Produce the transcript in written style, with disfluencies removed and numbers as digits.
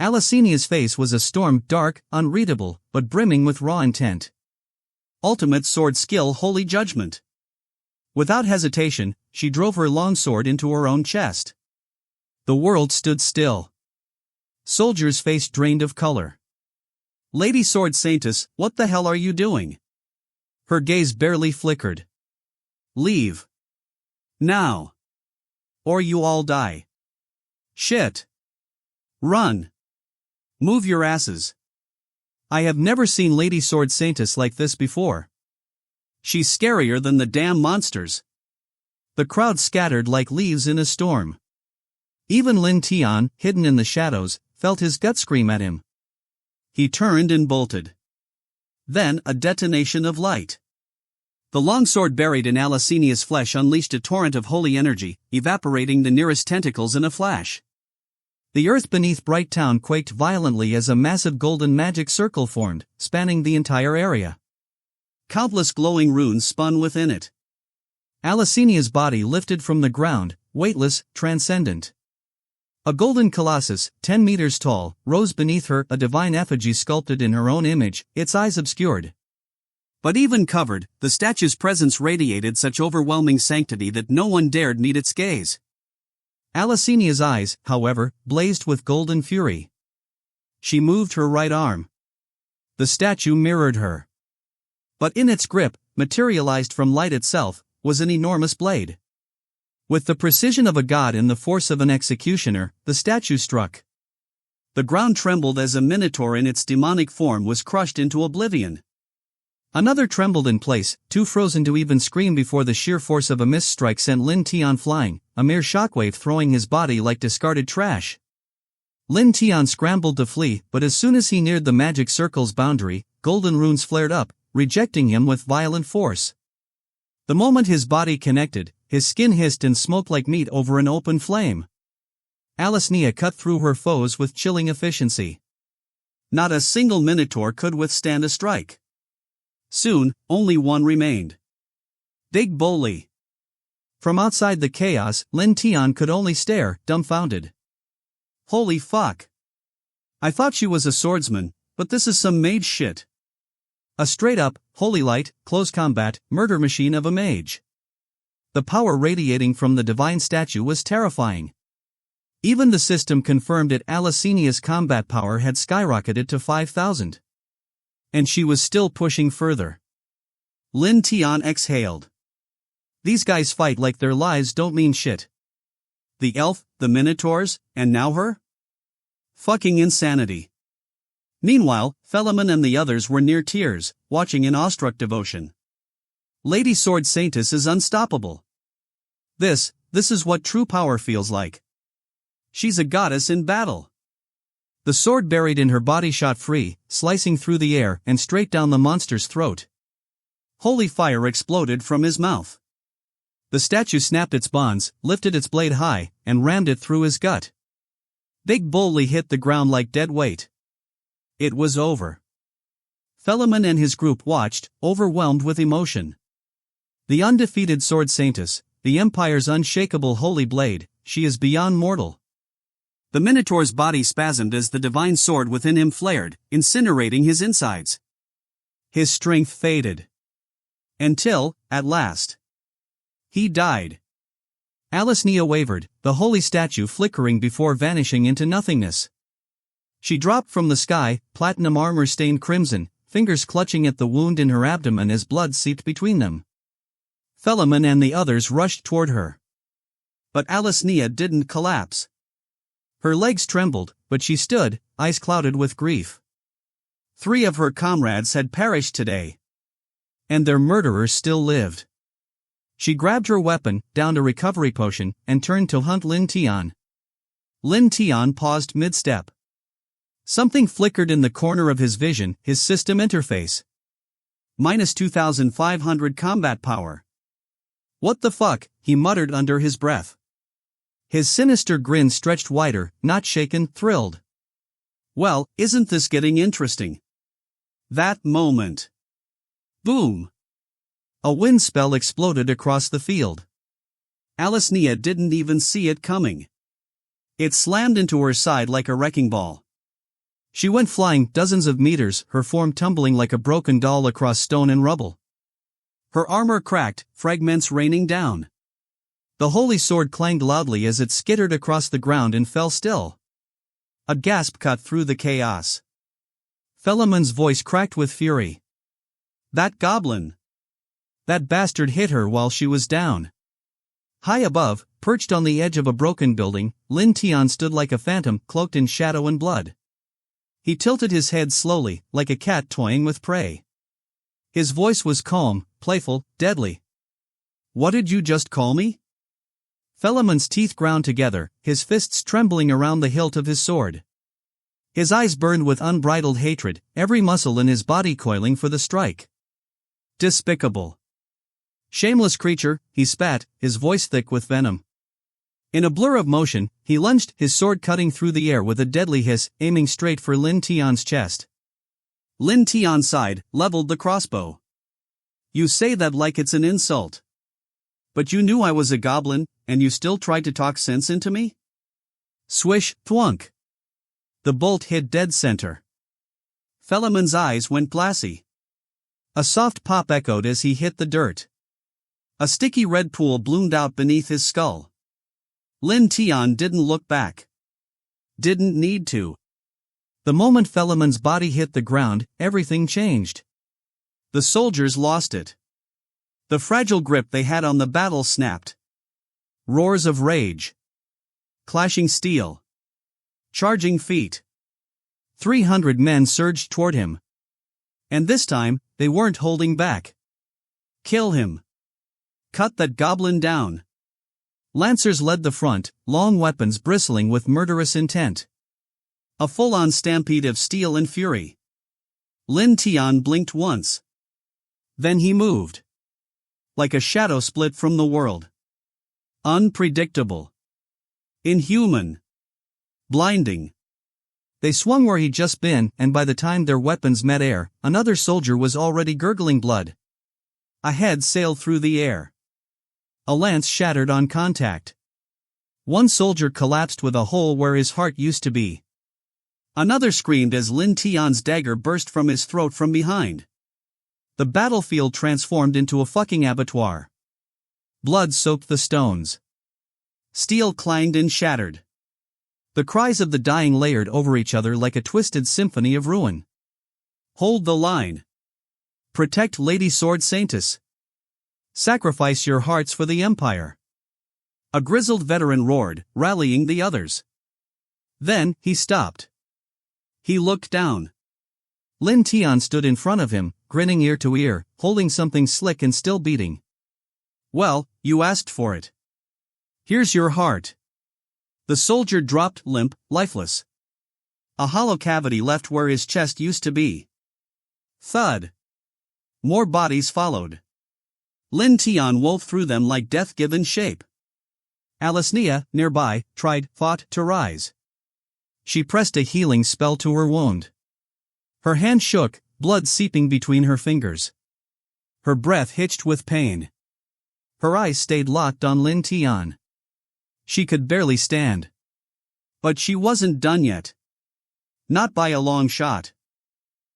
Alicinia's face was a storm, dark, unreadable, but brimming with raw intent. Ultimate sword skill, holy judgment. Without hesitation, she drove her longsword into her own chest. The world stood still. Soldier's face drained of color. Lady Sword Saintess, what the hell are you doing? Her gaze barely flickered. Leave. Now. Or you all die. Shit. Run. Move your asses. I have never seen Lady Sword Saintess like this before. She's scarier than the damn monsters. The crowd scattered like leaves in a storm. Even Lin Tian, hidden in the shadows, felt his gut scream at him. He turned and bolted. Then a detonation of light. The longsword buried in Alicinia's flesh unleashed a torrent of holy energy, evaporating the nearest tentacles in a flash. The earth beneath Bright Town quaked violently as a massive golden magic circle formed, spanning the entire area. Countless glowing runes spun within it. Alicinia's body lifted from the ground, weightless, transcendent. A golden colossus, 10 meters tall, rose beneath her, a divine effigy sculpted in her own image, its eyes obscured. But even covered, the statue's presence radiated such overwhelming sanctity that no one dared meet its gaze. Alicinia's eyes, however, blazed with golden fury. She moved her right arm. The statue mirrored her. But in its grip, materialized from light itself, was an enormous blade. With the precision of a god and the force of an executioner, the statue struck. The ground trembled as a minotaur in its demonic form was crushed into oblivion. Another trembled in place, too frozen to even scream before the sheer force of a missed strike sent Lin Tian flying, a mere shockwave throwing his body like discarded trash. Lin Tian scrambled to flee, but as soon as he neared the magic circle's boundary, golden runes flared up, rejecting him with violent force. The moment his body connected, his skin hissed and smoked like meat over an open flame. Alicina cut through her foes with chilling efficiency. Not a single minotaur could withstand a strike. Soon, only one remained. Big Bully. From outside the chaos, Lin Tian could only stare, dumbfounded. Holy fuck. I thought she was a swordsman, but this is some mage shit. A straight-up, holy light, close combat, murder machine of a mage. The power radiating from the divine statue was terrifying. Even the system confirmed that Alicinia's combat power had skyrocketed to 5,000. And she was still pushing further. Lin Tian exhaled. These guys fight like their lives don't mean shit. The elf, the minotaurs, and now her? Fucking insanity. Meanwhile, Philemon and the others were near tears, watching in awestruck devotion. Lady Sword Saintess is unstoppable. This is what true power feels like. She's a goddess in battle. The sword buried in her body shot free, slicing through the air and straight down the monster's throat. Holy fire exploded from his mouth. The statue snapped its bonds, lifted its blade high, and rammed it through his gut. Big Bully hit the ground like dead weight. It was over. Philemon and his group watched, overwhelmed with emotion. The undefeated Sword Saintess, the Empire's unshakable holy blade, she is beyond mortal. The Minotaur's body spasmed as the divine sword within him flared, incinerating his insides. His strength faded. Until, at last, he died. Alicina wavered, the holy statue flickering before vanishing into nothingness. She dropped from the sky, platinum armor stained crimson, fingers clutching at the wound in her abdomen as blood seeped between them. Philemon and the others rushed toward her. But Alicina didn't collapse. Her legs trembled, but she stood, eyes clouded with grief. 3 of her comrades had perished today. And their murderer still lived. She grabbed her weapon, downed a recovery potion, and turned to hunt Lin Tian. Lin Tian paused mid-step. Something flickered in the corner of his vision, his system interface. Minus 2,500 combat power. What the fuck, he muttered under his breath. His sinister grin stretched wider, not shaken, thrilled. Well, isn't this getting interesting? That moment. Boom. A wind spell exploded across the field. Alicina didn't even see it coming. It slammed into her side like a wrecking ball. She went flying dozens of meters, her form tumbling like a broken doll across stone and rubble. Her armor cracked, fragments raining down. The holy sword clanged loudly as it skittered across the ground and fell still. A gasp cut through the chaos. Philemon's voice cracked with fury. That goblin! That bastard hit her while she was down. High above, perched on the edge of a broken building, Lin Tian stood like a phantom, cloaked in shadow and blood. He tilted his head slowly, like a cat toying with prey. His voice was calm, playful, deadly. What did you just call me? Philemon's teeth ground together, his fists trembling around the hilt of his sword. His eyes burned with unbridled hatred, every muscle in his body coiling for the strike. Despicable. Shameless creature, he spat, his voice thick with venom. In a blur of motion, he lunged, his sword cutting through the air with a deadly hiss, aiming straight for Lin Tian's chest. Lin Tian sighed, leveled the crossbow. You say that like it's an insult. But you knew I was a goblin, and you still tried to talk sense into me? Swish, thwunk. The bolt hit dead center. Philemon's eyes went glassy. A soft pop echoed as he hit the dirt. A sticky red pool bloomed out beneath his skull. Lin Tian didn't look back. Didn't need to. The moment Philemon's body hit the ground, everything changed. The soldiers lost it. The fragile grip they had on the battle snapped. Roars of rage. Clashing steel. Charging feet. 300 men surged toward him. And this time, they weren't holding back. Kill him. Cut that goblin down. Lancers led the front, long weapons bristling with murderous intent. A full-on stampede of steel and fury. Lin Tian blinked once. Then he moved. Like a shadow split from the world. Unpredictable. Inhuman. Blinding. They swung where he'd just been, and by the time their weapons met air, another soldier was already gurgling blood. A head sailed through the air. A lance shattered on contact. One soldier collapsed with a hole where his heart used to be. Another screamed as Lin Tian's dagger burst from his throat from behind. The battlefield transformed into a fucking abattoir. Blood soaked the stones. Steel clanged and shattered. The cries of the dying layered over each other like a twisted symphony of ruin. Hold the line. Protect Lady Sword Saintess. Sacrifice your hearts for the Empire. A grizzled veteran roared, rallying the others. Then, he stopped. He looked down. Lin Tian stood in front of him, grinning ear to ear, holding something slick and still beating. Well, you asked for it. Here's your heart. The soldier dropped limp, lifeless. A hollow cavity left where his chest used to be. Thud. More bodies followed. Lin Tian wove through them like death given shape. Alisnea, nearby, fought to rise. She pressed a healing spell to her wound. Her hand shook, blood seeping between her fingers. Her breath hitched with pain. Her eyes stayed locked on Lin Tian. She could barely stand. But she wasn't done yet. Not by a long shot.